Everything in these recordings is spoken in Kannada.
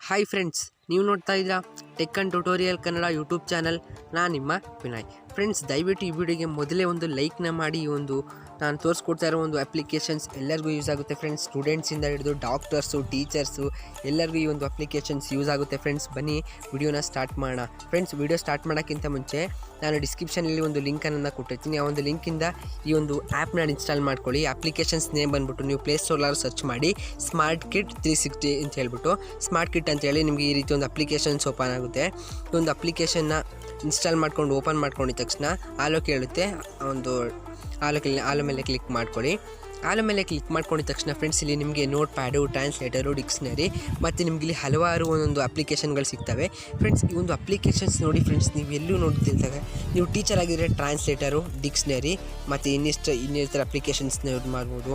ಹಾಯ್ ಫ್ರೆಂಡ್ಸ್, ನೀವು ನೋಡ್ತಾ ಇದ್ದೀರಾ tech and tutorial Kannada YouTube channel. ನಾನು ನಿಮ್ಮ ವಿನಯ್. ಫ್ರೆಂಡ್ಸ್, ದಯವಿಟ್ಟು ಈ ವಿಡಿಯೋಗೆ ಮೊದಲೇ ಒಂದು ಲೈಕ್ನ ಮಾಡಿ. ನಾನು ತೋರಿಸ್ಕೊಡ್ತಾ ಇರೋ ಒಂದು ಅಪ್ಲಿಕೇಶನ್ಸ್ ಎಲ್ಲರಿಗೂ ಯೂಸ್ ಆಗುತ್ತೆ ಫ್ರೆಂಡ್ಸ್. ಸ್ಟೂಡೆಂಟ್ಸಿಂದ ಹಿಡಿದು ಡಾಕ್ಟರ್ಸು, ಟೀಚರ್ಸು ಎಲ್ಲರಿಗೂ ಈ ಒಂದು ಅಪ್ಲಿಕೇಶನ್ಸ್ ಯೂಸ್ ಆಗುತ್ತೆ ಫ್ರೆಂಡ್ಸ್. ಬನ್ನಿ ವಿಡಿಯೋನ ಸ್ಟಾರ್ಟ್ ಮಾಡೋಣ. ಫ್ರೆಂಡ್ಸ್, ವಿಡಿಯೋ ಸ್ಟಾರ್ಟ್ ಮಾಡೋಕ್ಕಿಂತ ಮುಂಚೆ ನಾನು ಡಿಸ್ಕ್ರಿಪ್ಷನಲ್ಲಿ ಒಂದು ಲಿಂಕನ್ನು ಕೊಟ್ಟಿರ್ತೀನಿ. ಆ ಒಂದು ಲಿಂಕಿಂದ ಈ ಒಂದು ಆ್ಯಪ್ನ ಇನ್ಸ್ಟಾಲ್ ಮಾಡ್ಕೊಳ್ಳಿ. ಅಪ್ಲಿಕೇಶನ್ಸ್ ನೇಮ್ ಬಂದುಬಿಟ್ಟು ನೀವು ಪ್ಲೇಸ್ಟೋರ್ಲಾರು ಸರ್ಚ್ ಮಾಡಿ ಸ್ಮಾರ್ಟ್ ಕಿಟ್ 360 ಅಂತ ಹೇಳ್ಬಿಟ್ಟು ಸ್ಮಾರ್ಟ್ ಕಿಟ್ ಅಂತೇಳಿ ನಿಮಗೆ ಈ ರೀತಿ ಒಂದು ಅಪ್ಲಿಕೇಶನ್ಸ್ ಓಪನ್ ಆಗುತ್ತೆ. ಈ ಒಂದು ಅಪ್ಲಿಕೇಶನ್ನ ಇನ್ಸ್ಟಾಲ್ ಮಾಡ್ಕೊಂಡು ಓಪನ್ ಮಾಡ್ಕೊಂಡಿದ್ದ ತಕ್ಷಣ ಆಲೋ ಕೇಳುತ್ತೆ. ಒಂದು ಆಲೋ ಮೇಲೆ ಕ್ಲಿಕ್ ಮಾಡ್ಕೊಳ್ಳಿ. ಆಲೋ ಮೇಲೆ ಕ್ಲಿಕ್ ಮಾಡ್ಕೊಂಡಿದ್ದ ತಕ್ಷಣ ಫ್ರೆಂಡ್ಸ್, ಇಲ್ಲಿ ನಿಮಗೆ ನೋಟ್ ಪ್ಯಾಡು, ಟ್ರಾನ್ಸ್ಲೇಟರು, ಡಿಕ್ಸ್ನರಿ ಮತ್ತು ನಿಮಗೆ ಇಲ್ಲಿ ಹಲವಾರು ಒಂದೊಂದು ಅಪ್ಲಿಕೇಶನ್ಗಳು ಸಿಗ್ತವೆ ಫ್ರೆಂಡ್ಸ್. ಈ ಒಂದು ಅಪ್ಲಿಕೇಶನ್ಸ್ ನೋಡಿ ಫ್ರೆಂಡ್ಸ್, ನೀವು ಎಲ್ಲೂ ನೋಡ್ತಿದ್ದಾಗ ನೀವು ಟೀಚರ್ ಆಗಿದ್ದರೆ ಟ್ರಾನ್ಸ್ಲೇಟರು, ಡಿಕ್ಸ್ನರಿ ಮತ್ತು ಇನ್ನಿತರ ಅಪ್ಲಿಕೇಶನ್ಸ್ನ ಯೂಸ್ ಮಾಡ್ಬೋದು.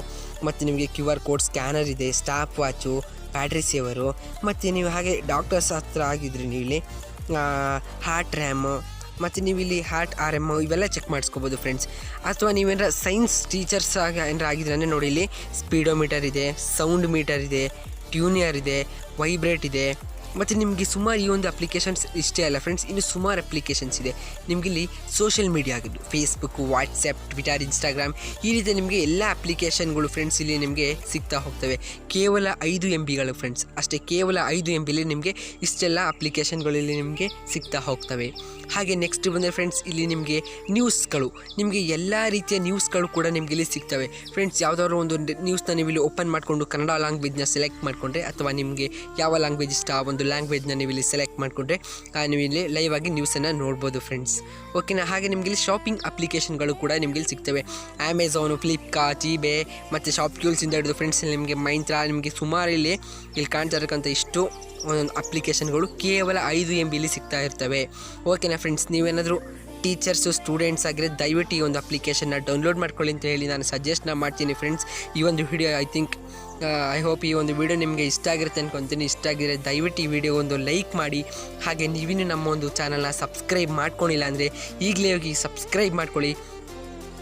ಮತ್ತು ನಿಮಗೆ QR ಕೋಡ್ ಸ್ಕ್ಯಾನರ್ ಇದೆ, ಸ್ಟಾಪ್ ವಾಚು, ಬ್ಯಾಟ್ರಿ ಸೇವರು. ಮತ್ತು ನೀವು ಹಾಗೆ ಡಾಕ್ಟರ್ಸ್ ಹತ್ರ ಆಗಿದ್ರಿ ನೀವು ಇಲ್ಲಿ ಹಾರ್ಟ್ ರ್ಯಾಮು ಮತ್ತು ನೀವು ಇಲ್ಲಿ ಹಾರ್ಟ್ RM ಇವೆಲ್ಲ ಚೆಕ್ ಮಾಡಿಸ್ಕೋಬೋದು ಫ್ರೆಂಡ್ಸ್. ಅಥವಾ ನೀವೇನಾರ ಸೈನ್ಸ್ ಟೀಚರ್ಸ್ ಏನಾರ ಆಗಿದ್ರೆ ನೋಡಿ, ಇಲ್ಲಿ ಸ್ಪೀಡೋಮೀಟರ್ ಇದೆ, ಸೌಂಡ್ ಮೀಟರ್ ಇದೆ, ಟ್ಯೂನಿಯರ್ ಇದೆ, ವೈಬ್ರೇಟ್ ಇದೆ. ಮತ್ತು ನಿಮಗೆ ಸುಮಾರು ಈ ಒಂದು ಅಪ್ಲಿಕೇಶನ್ಸ್ ಇಷ್ಟೇ ಅಲ್ಲ ಫ್ರೆಂಡ್ಸ್, ಇನ್ನು ಸುಮಾರು ಅಪ್ಲಿಕೇಶನ್ಸ್ ಇದೆ. ನಿಮಗಿಲ್ಲಿ ಸೋಷಿಯಲ್ ಮೀಡಿಯಾ ಆಗಿದ್ದು ಫೇಸ್ಬುಕ್ಕು, ವಾಟ್ಸಪ್, ಟ್ವಿಟರ್, ಇನ್ಸ್ಟಾಗ್ರಾಮ್ ಈ ರೀತಿ ನಿಮಗೆ ಎಲ್ಲ ಅಪ್ಲಿಕೇಶನ್ಗಳು ಫ್ರೆಂಡ್ಸ್ ಇಲ್ಲಿ ನಿಮಗೆ ಸಿಗ್ತಾ ಹೋಗ್ತವೆ. ಕೇವಲ 5 MBಗಳು ಫ್ರೆಂಡ್ಸ್, ಅಷ್ಟೇ. ಕೇವಲ 5 MBಲಿ ನಿಮಗೆ ಇಷ್ಟೆಲ್ಲ ಅಪ್ಲಿಕೇಶನ್ಗಳಲ್ಲಿ ನಿಮಗೆ ಸಿಗ್ತಾ ಹೋಗ್ತವೆ. ಹಾಗೆ ನೆಕ್ಸ್ಟ್ ಬಂದರೆ ಫ್ರೆಂಡ್ಸ್, ಇಲ್ಲಿ ನಿಮಗೆ ನ್ಯೂಸ್ಗಳು, ನಿಮಗೆ ಎಲ್ಲ ರೀತಿಯ ನ್ಯೂಸ್ಗಳು ಕೂಡ ನಿಮಗೆ ಇಲ್ಲಿ ಸಿಗ್ತವೆ ಫ್ರೆಂಡ್ಸ್. ಯಾವುದಾದ್ರು ಒಂದು ನ್ಯೂಸ್ನ ನೀವು ಇಲ್ಲಿ ಓಪನ್ ಮಾಡಿಕೊಂಡು ಕನ್ನಡ ಲ್ಯಾಂಗ್ವೇಜ್ನ ಸೆಲೆಕ್ಟ್ ಮಾಡಿಕೊಂಡ್ರೆ, ಅಥವಾ ನಿಮಗೆ ಯಾವ ಲ್ಯಾಂಗ್ವೇಜ್ ಇಷ್ಟ ಆ ಒಂದು ಲ್ಯಾಂಗ್ವೇಜ್ನ ನೀವು ಇಲ್ಲಿ ಸೆಲೆಕ್ಟ್ ಮಾಡಿಕೊಂಡ್ರೆ ನೀವು ಇಲ್ಲಿ ಲೈವ್ ಆಗಿ ನ್ಯೂಸನ್ನು ನೋಡ್ಬೋದು ಫ್ರೆಂಡ್ಸ್. ಓಕೆನಾ. ಹಾಗೆ ನಿಮಗೆ ಇಲ್ಲಿ ಶಾಪಿಂಗ್ ಅಪ್ಲಿಕೇಶನ್ಗಳು ಕೂಡ ನಿಮಗೆ ಇಲ್ಲಿ ಸಿಗ್ತವೆ. ಅಮೆಝಾನು, ಫ್ಲಿಪ್ಕಾರ್ಟ್, eBay ಮತ್ತು ಶಾಪ್ಕ್ಲೂಸಿಂದ ಹಿಡಿದು ಫ್ರೆಂಡ್ಸ್ ನಿಮಗೆ ಮೈಂತ್ರಾ, ನಿಮಗೆ ಸುಮಾರು ಇಲ್ಲಿ ಕಾಣ್ತಾ ಇರಕ್ಕಂಥ ಇಷ್ಟು ಒಂದೊಂದು ಅಪ್ಲಿಕೇಶನ್ಗಳು ಕೇವಲ 5 MBಲಿ ಸಿಗ್ತಾ ಇರ್ತವೆ. ಓಕೆನಾ ಫ್ರೆಂಡ್ಸ್, ನೀವೇನಾದರೂ ಟೀಚರ್ಸು, ಸ್ಟೂಡೆಂಟ್ಸ್ ಆಗಿರೋ ದಯವಿಟ್ಟು ಈ ಒಂದು ಅಪ್ಲಿಕೇಶನ್ನ ಡೌನ್ಲೋಡ್ ಮಾಡ್ಕೊಳ್ಳಿ ಅಂತ ಹೇಳಿ ನಾನು ಸಜೆಸ್ಟ್ನ ಮಾಡ್ತೀನಿ ಫ್ರೆಂಡ್ಸ್. ಈ ಒಂದು ವಿಡಿಯೋ ಐ ಹೋಪ್ ಈ ಒಂದು ವಿಡಿಯೋ ನಿಮಗೆ ಇಷ್ಟ ಆಗಿರುತ್ತೆ ಅಂದ್ಕೊತೀನಿ. ಇಷ್ಟ ಆಗಿದ್ರೆ ದಯವಿಟ್ಟು ಈ ವಿಡಿಯೋ ಒಂದು ಲೈಕ್ ಮಾಡಿ. ಹಾಗೆ ನೀವಿನ್ನೂ ನಮ್ಮ ಒಂದು ಚಾನಲ್ನ ಸಬ್ಸ್ಕ್ರೈಬ್ ಮಾಡ್ಕೊಂಡಿಲ್ಲ ಅಂದರೆ ಈಗಲೇ ಹೋಗಿ ಸಬ್ಸ್ಕ್ರೈಬ್ ಮಾಡ್ಕೊಳ್ಳಿ.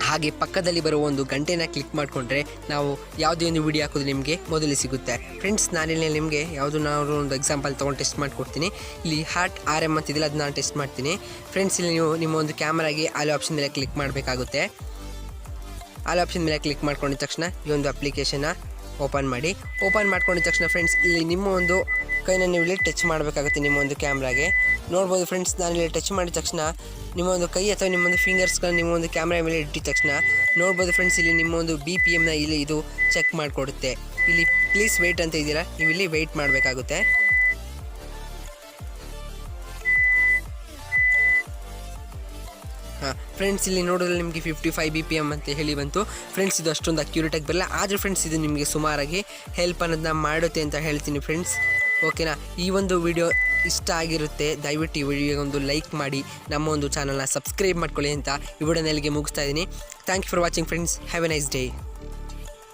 ಹಾಗೆ ಪಕ್ಕದಲ್ಲಿ ಬರುವ ಒಂದು ಗಂಟೆನ ಕ್ಲಿಕ್ ಮಾಡಿಕೊಂಡ್ರೆ ನಾವು ಯಾವುದೇ ಒಂದು ವಿಡಿಯೋ ಹಾಕೋದು ನಿಮಗೆ ಮೊದಲು ಸಿಗುತ್ತೆ ಫ್ರೆಂಡ್ಸ್. ನಾನಿಲ್ಲಿ ನಿಮಗೆ ನಾವು ಒಂದು ಎಕ್ಸಾಂಪಲ್ ತೊಗೊಂಡು ಟೆಸ್ಟ್ ಮಾಡಿಕೊಡ್ತೀನಿ. ಇಲ್ಲಿ ಹಾರ್ಟ್ RM ಅಂತಿದ್ದಿಲ್ಲ, ಅದು ನಾನು ಟೆಸ್ಟ್ ಮಾಡ್ತೀನಿ ಫ್ರೆಂಡ್ಸ್. ಇಲ್ಲಿ ನೀವು ನಿಮ್ಮ ಒಂದು ಕ್ಯಾಮ್ರಾಗೆ ಆಲ್ ಆಪ್ಷನ್ ಮೇಲೆ ಕ್ಲಿಕ್ ಮಾಡಬೇಕಾಗುತ್ತೆ. ಆಲ್ ಆಪ್ಷನ್ ಮೇಲೆ ಕ್ಲಿಕ್ ಮಾಡ್ಕೊಂಡಿದ್ದ ತಕ್ಷಣ ಈ ಒಂದು ಅಪ್ಲಿಕೇಶನ್ನ ಓಪನ್ ಮಾಡಿ. ಓಪನ್ ಮಾಡ್ಕೊಂಡಿದ್ದ ತಕ್ಷಣ ಫ್ರೆಂಡ್ಸ್, ಇಲ್ಲಿ ನಿಮ್ಮ ಒಂದು ಕೈನ ನೀವು ಇಲ್ಲಿ ಟಚ್ ಮಾಡಬೇಕಾಗುತ್ತೆ ನಿಮ್ಮ ಒಂದು ಕ್ಯಾಮ್ರಾಗೆ. ನೋಡ್ಬೋದು ಫ್ರೆಂಡ್ಸ್, ನಾನು ಇಲ್ಲಿ ಟಚ್ ಮಾಡಿದ ತಕ್ಷಣ ನಿಮ್ಮ ಒಂದು ಕೈ ಅಥವಾ ನಿಮ್ಮ ಒಂದು ಫಿಂಗರ್ಸ್ಗಳನ್ನ ನಿಮ್ಮ ಒಂದು ಕ್ಯಾಮ್ರಾ ಮೇಲೆ ಇಟ್ಟಿದ ತಕ್ಷಣ ನೋಡ್ಬೋದು ಫ್ರೆಂಡ್ಸ್, ಇಲ್ಲಿ ನಿಮ್ಮ ಒಂದು BPMನ ಇಲ್ಲಿ ಇದು ಚೆಕ್ ಮಾಡಿಕೊಡುತ್ತೆ. ಇಲ್ಲಿ ಪ್ಲೀಸ್ ವೆಯ್ಟ್ ಅಂತ ಇದ್ದೀರಾ, ನೀವು ಇಲ್ಲಿ ವೆಯ್ಟ್ ಮಾಡಬೇಕಾಗುತ್ತೆ. ಫ್ರೆಂಡ್ಸ್, ಇಲ್ಲಿ ನೋಡಿದ್ರೆ ನಿಮಗೆ 55 BPM ಅಂತ ಹೇಳಿ ಬಂತು ಫ್ರೆಂಡ್ಸ್. ಇದು ಅಷ್ಟೊಂದು ಅಕ್ಯುರೇಟಾಗಿ ಬರಲ್ಲ, ಆದರೆ ಫ್ರೆಂಡ್ಸ್ ಇದು ನಿಮಗೆ ಸುಮಾರಾಗಿ ಹೆಲ್ಪ್ ಅನ್ನೋದನ್ನ ಮಾಡುತ್ತೆ ಅಂತ ಹೇಳ್ತೀನಿ ಫ್ರೆಂಡ್ಸ್. ಓಕೆನಾ. ಈ ಒಂದು ವಿಡಿಯೋ ಇಷ್ಟ ಆಗಿರುತ್ತೆ, ದಯವಿಟ್ಟು ಈ ವಿಡಿಯೋಗೆ ಒಂದು ಲೈಕ್ ಮಾಡಿ, ನಮ್ಮ ಒಂದು ಚಾನಲ್ನ ಸಬ್ಸ್ಕ್ರೈಬ್ ಮಾಡ್ಕೊಳ್ಳಿ ಅಂತ ಈ ವಿಡಿಯೋನ ಇಲ್ಲಿಗೆ ಮುಗಿಸ್ತಾ ಇದ್ದೀನಿ. Thank you for watching friends. Have a nice day.